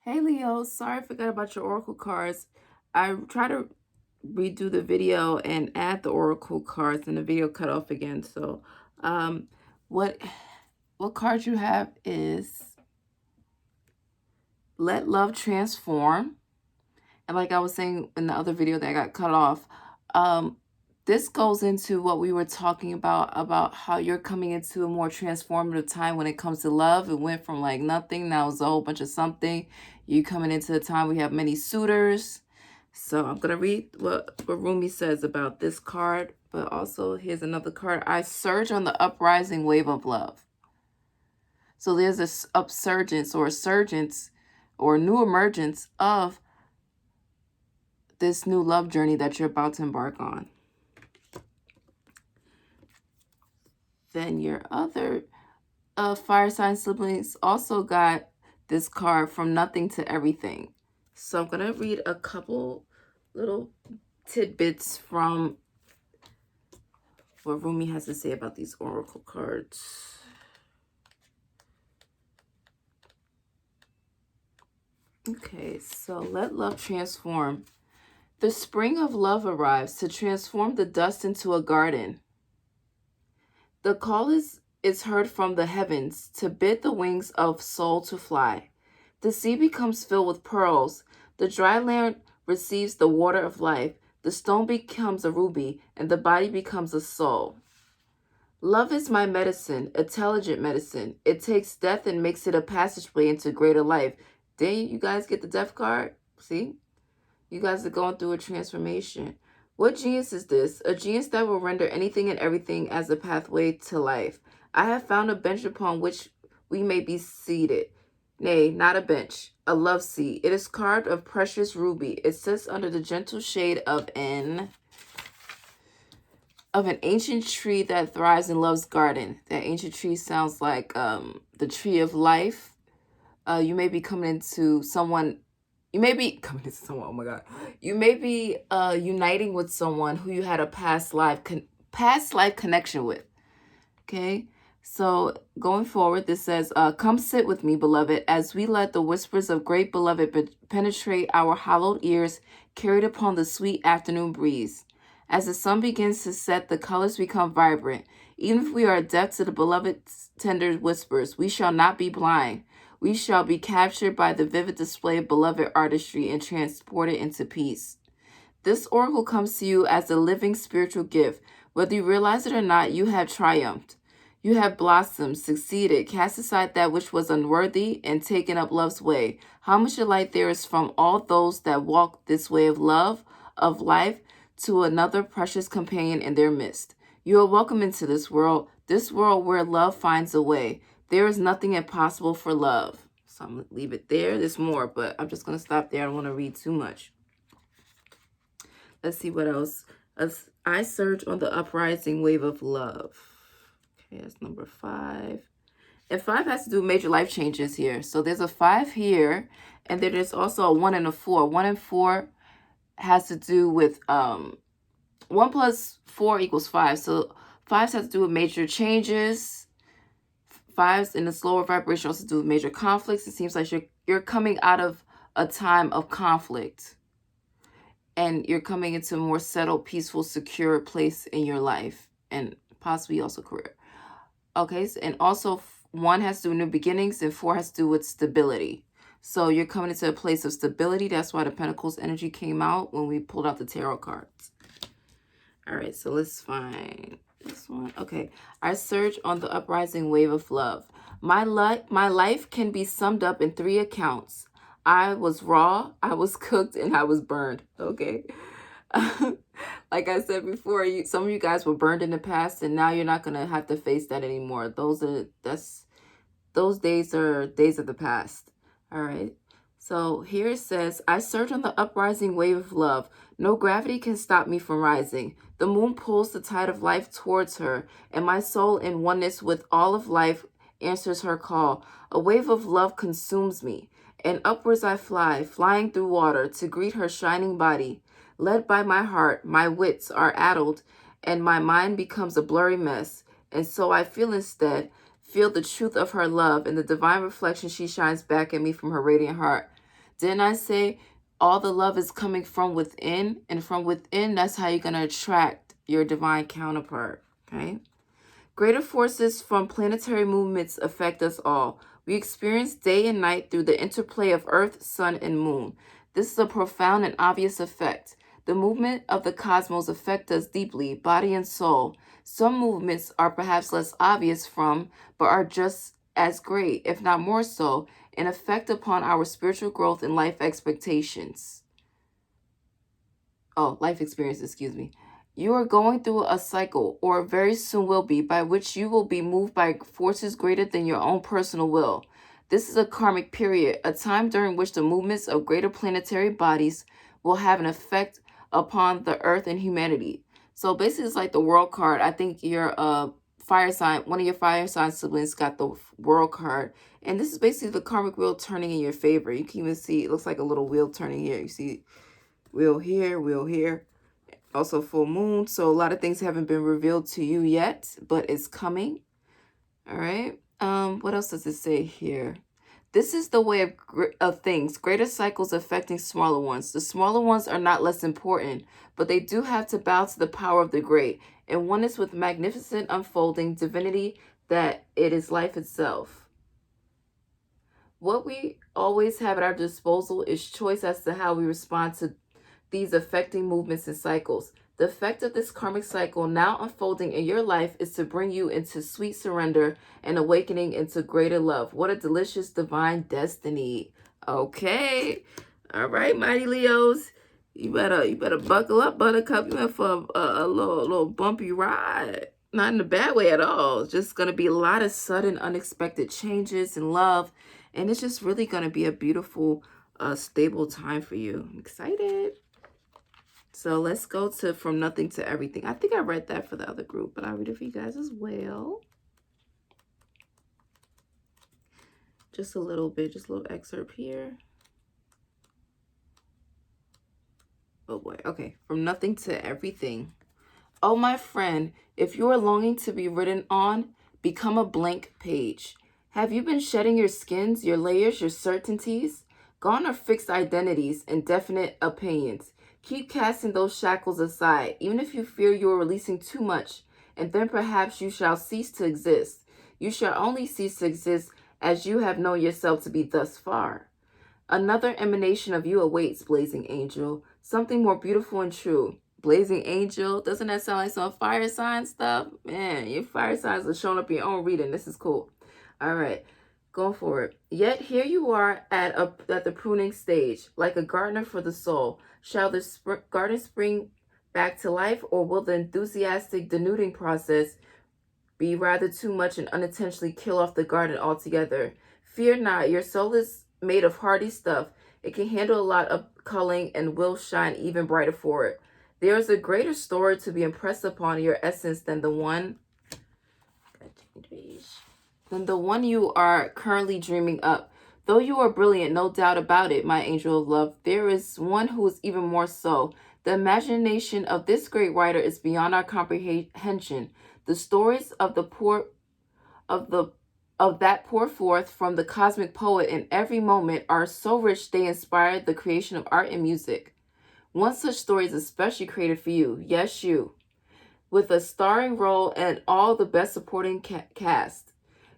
Hey Leo, sorry I forgot about your oracle cards. I tried to redo the video and add the oracle cards and the video cut off again. So um what what card you have is Let Love Transform. And like I was saying in the other video that got cut off, this goes into what we were talking about how you're coming into a more transformative time when it comes to love. It went from like nothing, now it's a whole bunch of something. You coming into a time we have many suitors. So I'm gonna read what Rumi says about this card, but also here's another card. I surge on the uprising wave of love. So there's this upsurgence or a surgence or new emergence of this new love journey that you're about to embark on. Then your other fire sign siblings also got this card, From Nothing to Everything. So I'm going to read a couple little tidbits from what Rumi has to say about these oracle cards. Okay, so let love transform. The spring of love arrives to transform the dust into a garden. The call is heard from the heavens to bid the wings of soul to fly. The sea becomes filled with pearls. The dry land receives the water of life. The stone becomes a ruby, and the body becomes a soul. Love is my medicine, intelligent medicine. It takes death and makes it a passageway into greater life. Didn't you guys get the death card? See? You guys are going through a transformation. What genius is this? A genius that will render anything and everything as a pathway to life. I have found a bench upon which we may be seated. Nay, not a bench, a love seat. It is carved of precious ruby. It sits under the gentle shade of an ancient tree that thrives in love's garden. That ancient tree sounds like the tree of life. You may be coming into someone. You may be coming into someone. Oh my God! You may be uniting with someone who you had a past life connection with. Okay, so going forward, this says, "Come sit with me, beloved, as we let the whispers of great beloved penetrate our hollowed ears, carried upon the sweet afternoon breeze. As the sun begins to set, the colors become vibrant. Even if we are deaf to the beloved's tender whispers, we shall not be blind. We shall be captured by the vivid display of beloved artistry and transported into peace. This oracle comes to you as a living spiritual gift. Whether you realize it or not, you have triumphed. You have blossomed, succeeded, cast aside that which was unworthy, and taken up love's way. How much delight there is from all those that walk this way of love, of life, to another precious companion in their midst. You are welcome into this world where love finds a way. There is nothing impossible for love." So I'm going to leave it there. There's more, but I'm just going to stop there. I don't want to read too much. Let's see what else. I surge on the uprising wave of love. Okay, that's number 5. And 5 has to do with major life changes here. So there's a 5 here, and then there's also a 1 and a 4. 1 and 4 has to do with 1 plus 4 equals 5. So 5 has to do with major changes. 5s in the slower vibration also do with major conflicts. It seems like you're coming out of a time of conflict, and you're coming into a more settled, peaceful, secure place in your life, and possibly also career. Okay, and also 1 has to do with new beginnings, and 4 has to do with stability. So you're coming into a place of stability. That's why the Pentacles energy came out when we pulled out the tarot cards. All right, so let's find this one. Okay, I surge on the uprising wave of love. My life can be summed up in 3 accounts. I was raw, I was cooked, and I was burned. Okay. Like I said before, some of you guys were burned in the past, and now you're not gonna have to face that anymore. Those days are days of the past. All right. So here it says, I surge on the uprising wave of love. No gravity can stop me from rising. The moon pulls the tide of life towards her, and my soul in oneness with all of life answers her call. A wave of love consumes me, and upwards I fly, flying through water to greet her shining body. Led by my heart, my wits are addled, and my mind becomes a blurry mess. And so I feel the truth of her love and the divine reflection she shines back at me from her radiant heart. Didn't I say all the love is coming from within? And from within, that's how you're going to attract your divine counterpart. Okay? Greater forces from planetary movements affect us all. We experience day and night through the interplay of Earth, Sun, and Moon. This is a profound and obvious effect. The movement of the cosmos affect us deeply, body and soul. Some movements are perhaps less obvious from, but are just as great, if not more so, an effect upon our spiritual growth and life expectations. Life experience, excuse me. You are going through a cycle, or very soon will be, by which you will be moved by forces greater than your own personal will. This is a karmic period, a time during which the movements of greater planetary bodies will have an effect upon the earth and humanity. So basically, it's like the world card. I think your fire sign, one of your fire sign siblings got the world card. And this is basically the karmic wheel turning in your favor. You can even see, it looks like a little wheel turning here. You see wheel here, wheel here. Also full moon, so a lot of things haven't been revealed to you yet, but it's coming. All right. What else does it say here? This is the way of things. Greater cycles affecting smaller ones. The smaller ones are not less important, but they do have to bow to the power of the great, and oneness with magnificent unfolding divinity that it is life itself. What we always have at our disposal is choice as to how we respond to these affecting movements and cycles. The effect of this karmic cycle now unfolding in your life is to bring you into sweet surrender and awakening into greater love. What a delicious divine destiny. Okay. All right, mighty Leos. You better buckle up, buttercup. You in for a little bumpy ride. Not in a bad way at all. It's just going to be a lot of sudden, unexpected changes in love. And it's just really going to be a beautiful, stable time for you. I'm excited. So let's go to From Nothing to Everything. I think I read that for the other group, but I'll read it for you guys as well. Just a little bit, just a little excerpt here. Oh boy, okay. From Nothing to Everything. Oh, my friend, if you are longing to be written on, become a blank page. Have you been shedding your skins, your layers, your certainties? Gone are fixed identities and definite opinions. Keep casting those shackles aside, even if you fear you are releasing too much, and then perhaps you shall cease to exist. You shall only cease to exist as you have known yourself to be thus far. Another emanation of you awaits, blazing angel, something more beautiful and true. Blazing angel, doesn't that sound like some fire sign stuff? Man, your fire signs are showing up in your own reading. This is cool. All right. Going forward. Yet here you are at the pruning stage, like a gardener for the soul. Shall the garden spring back to life, or will the enthusiastic denuding process be rather too much and unintentionally kill off the garden altogether? Fear not, your soul is made of hardy stuff. It can handle a lot of culling and will shine even brighter for it. There is a greater story to be impressed upon your essence than the one you are currently dreaming up. Though you are brilliant, no doubt about it, my angel of love, there is one who is even more so. The imagination of this great writer is beyond our comprehension. The stories of that pour forth from the cosmic poet in every moment are so rich they inspire the creation of art and music. One such story is especially created for you. Yes, you. With a starring role and all the best supporting cast.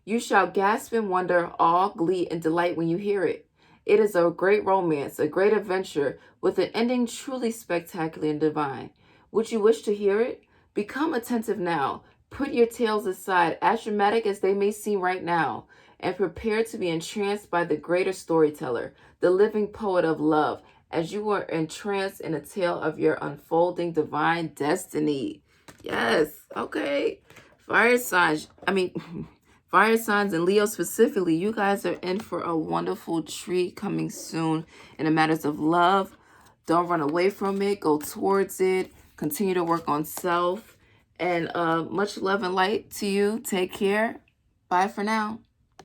You shall gasp in wonder, awe, glee, and delight when you hear it. It is a great romance, a great adventure, with an ending truly spectacular and divine. Would you wish to hear it? Become attentive now. Put your tales aside, as dramatic as they may seem right now, and prepare to be entranced by the greater storyteller, the living poet of love, as you are entranced in a tale of your unfolding divine destiny. Yes, okay. Fire signs and Leo specifically, you guys are in for a wonderful treat coming soon in the matters of love. Don't run away from it. Go towards it. Continue to work on self. And much love and light to you. Take care. Bye for now.